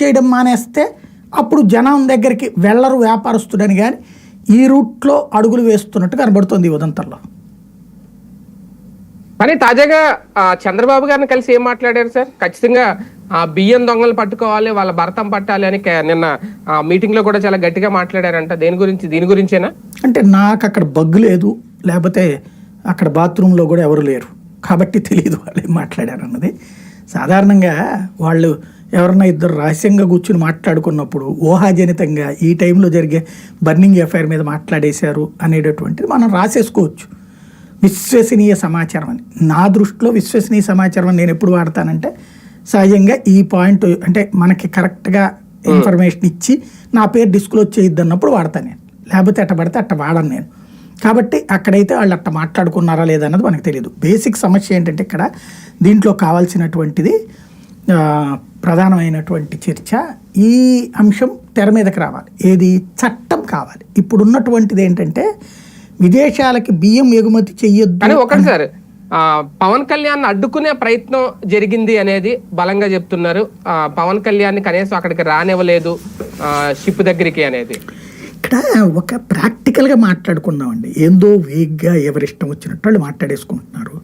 చేయడం మానేస్తే అప్పుడు జనం దగ్గరికి వెళ్ళరు వ్యాపారస్తుడని. కానీ ఈ రూట్లో అడుగులు వేస్తున్నట్టు కనబడుతుంది ఈ ఉదంతంలో. కానీ తాజాగా చంద్రబాబు గారిని కలిసి ఏం మాట్లాడారు సార్? ఖచ్చితంగా బియ్యం దొంగలు పట్టుకోవాలి, వాళ్ళ భర్తం పట్టాలి అని నిన్న మీటింగ్ లో కూడా చాలా గట్టిగా మాట్లాడారంట. దీని గురించేనా అంటే నాకు అక్కడ బగ్గు లేదు, లేకపోతే అక్కడ బాత్రూంలో కూడా ఎవరు లేరు కాబట్టి తెలియదు వాళ్ళు ఏం మాట్లాడారు అన్నది. సాధారణంగా వాళ్ళు ఎవరన్నా ఇద్దరు రహస్యంగా కూర్చుని మాట్లాడుకున్నప్పుడు ఊహాజనితంగా ఈ టైంలో జరిగే బర్నింగ్ ఎఫ్ఐఆర్ మీద మాట్లాడేశారు అనేటటువంటిది మనం రాసేసుకోవచ్చు. విశ్వసనీయ సమాచారం అని నా దృష్టిలో విశ్వసనీయ సమాచారం అని నేను ఎప్పుడు వాడతానంటే సహజంగా ఈ పాయింట్ అంటే మనకి కరెక్ట్గా ఇన్ఫర్మేషన్ ఇచ్చి నా పేరు డిస్క్లోజ్ చేయొద్దు అన్నప్పుడు వాడతాను నేను, లేకపోతే అట్ట పడితే అట్ట వాడను నేను. కాబట్టి అక్కడైతే వాళ్ళు అట్ట మాట్లాడుకున్నారా లేదా అన్నది మనకు తెలియదు. బేసిక్ సమస్య ఏంటంటే ఇక్కడ దీంట్లో కావాల్సినటువంటిది ప్రధానమైనటువంటి చర్చ ఈ అంశం తెర మీదకి రావాలి. ఏది చట్టం కావాలి. ఇప్పుడున్నటువంటిది ఏంటంటే విదేశాలకి బియ్యం ఎగుమతి చెయ్యొద్దు అని ఒకటి సార్ పవన్ కళ్యాణ్ అడ్డుకునే ప్రయత్నం జరిగింది అనేది బలంగా చెప్తున్నారు. పవన్ కళ్యాణ్ కనీసం అక్కడికి రానివ్వలేదు షిప్ దగ్గరికి అనేది. ఇక్కడ ఒక ప్రాక్టికల్గా మాట్లాడుకుందామండి. ఏందో వేగ్గా ఎవరిష్టం వచ్చినట్టు వాళ్ళు మాట్లాడేసుకుంటున్నారు.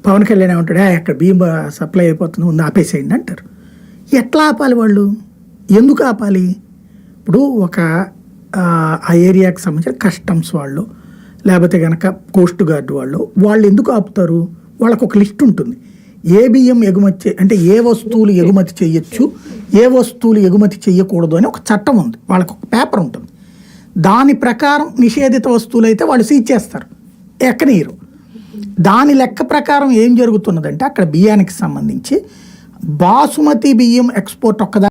పవన్ కళ్యాణ్ ఏమంటాడు, అక్కడ బియ్యం సప్లై అయిపోతుంది ఉంది ఆపేసేయండి అంటారు. ఎట్లా ఆపాలి వాళ్ళు? ఎందుకు ఆపాలి? ఇప్పుడు ఒక ఆ ఏరియాకి సంబంధించిన కస్టమ్స్ వాళ్ళు లేకపోతే కనుక కోస్ట్ గార్డ్ వాళ్ళు ఎందుకు ఆపుతారు? వాళ్ళకు ఒక లిస్ట్ ఉంటుంది. ఏ బియ్యం ఎగుమతి అంటే ఏ వస్తువులు ఎగుమతి చేయొచ్చు, ఏ వస్తువులు ఎగుమతి చేయకూడదు అని ఒక చట్టం ఉంది. వాళ్ళకు ఒక పేపర్ ఉంటుంది. దాని ప్రకారం నిషేధిత వస్తువులు అయితే వాళ్ళు సీజ్ చేస్తారు, ఎక్కనీరు. దాని లెక్క ప్రకారం ఏం జరుగుతున్నదంటే అక్కడ బియ్యానికి సంబంధించి బాసుమతి బియ్యం ఎక్స్పోర్ట్ ఒక్కదా